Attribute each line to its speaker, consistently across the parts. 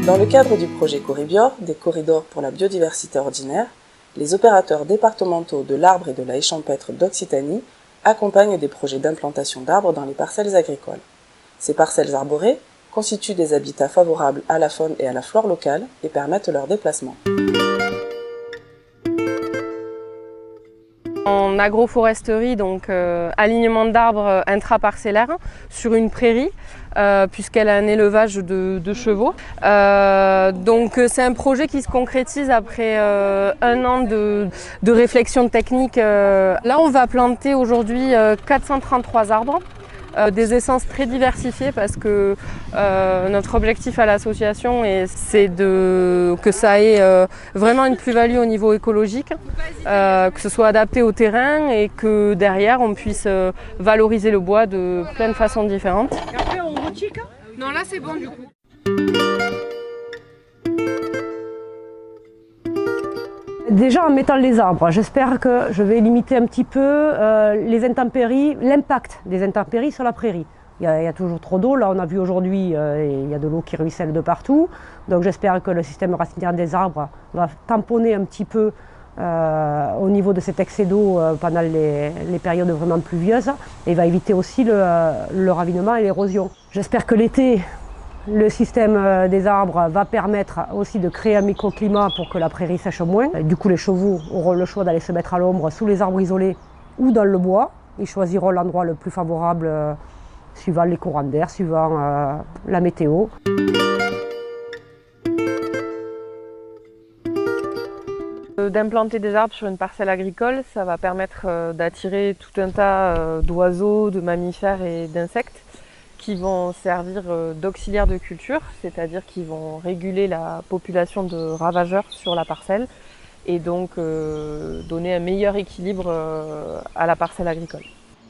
Speaker 1: Dans le cadre du projet Corribior, des corridors pour la biodiversité ordinaire, les opérateurs départementaux de l'arbre et de la haie champêtre d'Occitanie accompagnent des projets d'implantation d'arbres dans les parcelles agricoles. Ces parcelles arborées constituent des habitats favorables à la faune et à la flore locale et permettent leur déplacement.
Speaker 2: En agroforesterie, donc alignement d'arbres intraparcellaires sur une prairie, puisqu'elle a un élevage de chevaux. Donc c'est un projet qui se concrétise après un an de réflexion technique. Là on va planter aujourd'hui 433 arbres. Des essences très diversifiées parce que notre objectif à l'association c'est que ça ait vraiment une plus-value au niveau écologique, que ce soit adapté au terrain et que derrière on puisse valoriser le bois de plein de façons différentes.
Speaker 3: Et après on retique?
Speaker 2: Non, là c'est bon du coup.
Speaker 3: Déjà en mettant les arbres, j'espère que je vais limiter un petit peu les intempéries, l'impact des intempéries sur la prairie. Il y a toujours trop d'eau, là on a vu aujourd'hui il y a de l'eau qui ruisselle de partout. Donc j'espère que le système racinaire des arbres va tamponner un petit peu au niveau de cet excès d'eau pendant les périodes vraiment pluvieuses et va éviter aussi le ravinement et l'érosion. J'espère que l'été, le système des arbres va permettre aussi de créer un microclimat pour que la prairie sèche moins. Du coup, les chevaux auront le choix d'aller se mettre à l'ombre sous les arbres isolés ou dans le bois. Ils choisiront l'endroit le plus favorable suivant les courants d'air, suivant la météo.
Speaker 2: D'implanter des arbres sur une parcelle agricole, ça va permettre d'attirer tout un tas d'oiseaux, de mammifères et d'insectes qui vont servir d'auxiliaires de culture, c'est-à-dire qui vont réguler la population de ravageurs sur la parcelle et donc donner un meilleur équilibre à la parcelle agricole.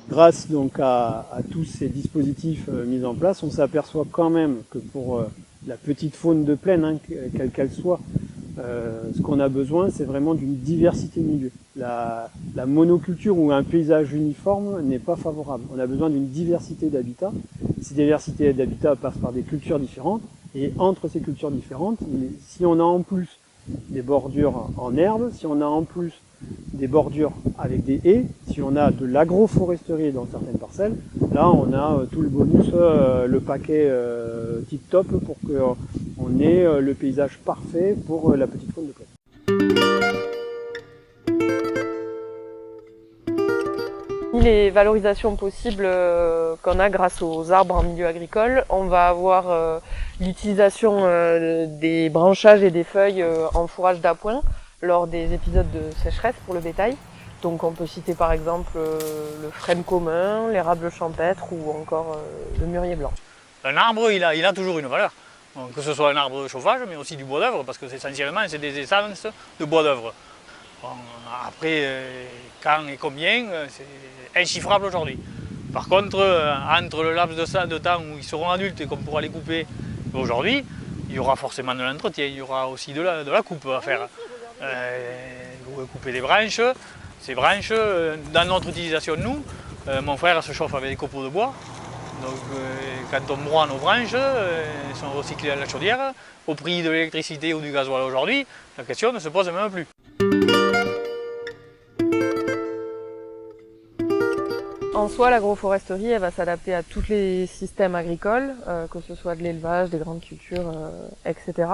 Speaker 4: Grâce donc à tous ces dispositifs mis en place, on s'aperçoit quand même que pour la petite faune de plaine, quelle qu'elle soit, ce qu'on a besoin, c'est vraiment d'une diversité de milieux. La monoculture ou un paysage uniforme n'est pas favorable. On a besoin d'une diversité d'habitats. Ces diversités d'habitats passent par des cultures différentes. Et entre ces cultures différentes, si on a en plus des bordures en herbe, si on a en plus des bordures avec des haies, si on a de l'agroforesterie dans certaines parcelles, là on a tout le bonus, le paquet tip top pour qu'on ait le paysage parfait pour la petite faune de plaine.
Speaker 2: Les valorisations possibles qu'on a grâce aux arbres en milieu agricole, on va avoir l'utilisation des branchages et des feuilles en fourrage d'appoint lors des épisodes de sécheresse pour le bétail. Donc on peut citer par exemple le frêne commun, l'érable champêtre ou encore le mûrier blanc.
Speaker 5: Un arbre, il a toujours une valeur, que ce soit un arbre de chauffage, mais aussi du bois d'œuvre, parce que essentiellement c'est des essences de bois d'œuvre. Bon, après, quand et combien, c'est inchiffrable aujourd'hui. Par contre, entre le laps de temps où ils seront adultes et qu'on pourra les couper aujourd'hui, il y aura forcément de l'entretien, il y aura aussi de la coupe à faire. Couper des branches, ces branches, dans notre utilisation, nous, mon frère se chauffe avec des copeaux de bois. Donc quand on broie nos branches, elles sont recyclées à la chaudière. Au prix de l'électricité ou du gasoil aujourd'hui, la question ne se pose même plus.
Speaker 2: En soi, l'agroforesterie elle va s'adapter à tous les systèmes agricoles, que ce soit de l'élevage, des grandes cultures, etc.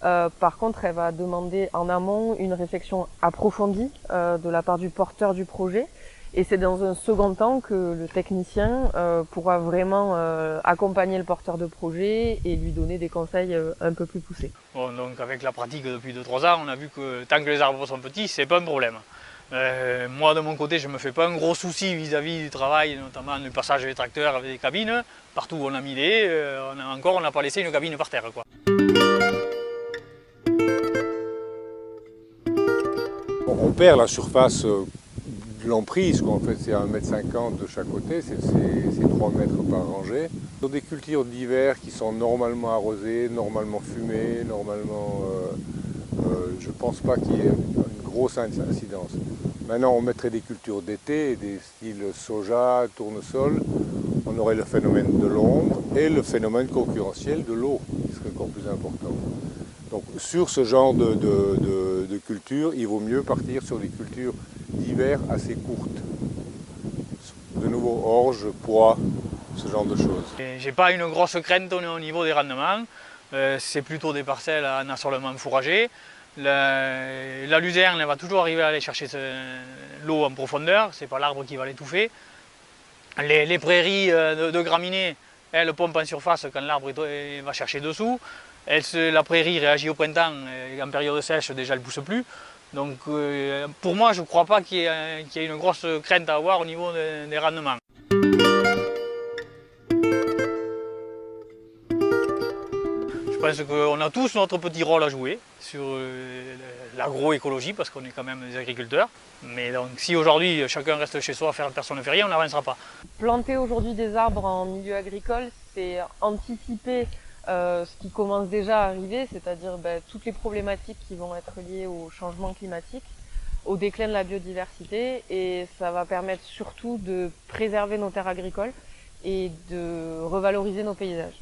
Speaker 2: Par contre, elle va demander en amont une réflexion approfondie de la part du porteur du projet. Et c'est dans un second temps que le technicien pourra vraiment accompagner le porteur de projet et lui donner des conseils un peu plus poussés.
Speaker 5: Bon, donc avec la pratique depuis 2-3 ans, on a vu que tant que les arbres sont petits, c'est pas un problème. Moi de mon côté, je ne me fais pas un gros souci vis-à-vis du travail, notamment du passage des tracteurs avec des cabines. Partout où on a mis les haies, on n'a pas laissé une cabine par terre, quoi.
Speaker 6: On perd la surface de l'emprise, en fait c'est 1,50 m de chaque côté, c'est 3 mètres par rangée. Sur des cultures d'hiver qui sont normalement arrosées, normalement fumées, normalement, je ne pense pas qu'il y ait une grosse incidence. Maintenant on mettrait des cultures d'été, des styles soja, tournesol, on aurait le phénomène de l'ombre et le phénomène concurrentiel de l'eau qui risque encore plus important. Donc sur ce genre de culture, il vaut mieux partir sur des cultures d'hiver assez courtes. De nouveau, orge, pois, ce genre de choses.
Speaker 5: J'ai pas une grosse crainte au niveau des rendements. C'est plutôt des parcelles en assolement fourragé. La luzerne, elle va toujours arriver à aller chercher l'eau en profondeur, c'est pas l'arbre qui va l'étouffer. Les prairies de graminées, elles pompent en surface quand l'arbre va chercher dessous. La prairie réagit au printemps et en période sèche, déjà elle ne pousse plus. Donc pour moi, je ne crois pas qu'il y ait une grosse crainte à avoir au niveau des rendements. Je pense qu'on a tous notre petit rôle à jouer sur l'agroécologie parce qu'on est quand même des agriculteurs. Mais donc si aujourd'hui chacun reste chez soi, personne ne fait rien, on n'avancera pas.
Speaker 2: Planter aujourd'hui des arbres en milieu agricole, c'est anticiper ce qui commence déjà à arriver, c'est-à-dire toutes les problématiques qui vont être liées au changement climatique, au déclin de la biodiversité, et ça va permettre surtout de préserver nos terres agricoles et de revaloriser nos paysages.